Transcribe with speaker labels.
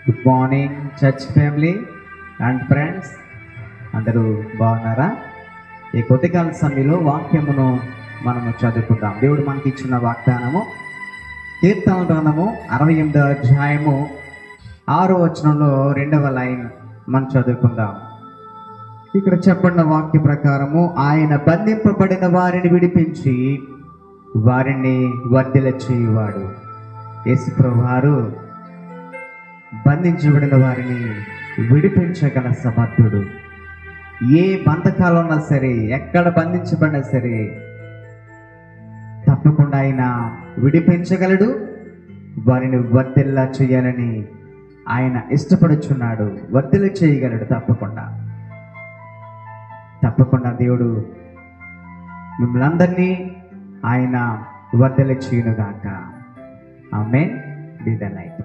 Speaker 1: Good morning church family and friends, అందరూ బాగున్నారా? ఈ కొద్దికాల సమయంలో వాక్యమును మనము చదువుకుందాం. దేవుడు మనకి ఇచ్చిన వాగ్దానము కీర్తన గ్రంథము 68వ అధ్యాయము 6వ వచనంలో 2వ లైన్ మనం చదువుకుందాం. ఇక్కడ చెప్పబడిన వాక్య ప్రకారము, ఆయన బంధింపబడిన వారిని విడిపించి వారిని వర్ధిల్ల చేయువాడు. యేసుప్రభు వారు బంధించబడిన వారిని విడిపించగల సమర్థుడు. ఏ బంధకాలు ఉన్నా సరే, ఎక్కడ బంధించబడినా సరే తప్పకుండా ఆయన విడిపించగలడు. వారిని వర్ధిల్ల చేయాలని ఆయన ఇష్టపడుచున్నాడు. వర్ధిల్ల చేయగలడు. తప్పకుండా దేవుడు మిమ్మల్ని అందరినీ ఆయన వర్ధిల్ల చేయునుగాక. ఆమేన్. Be the light.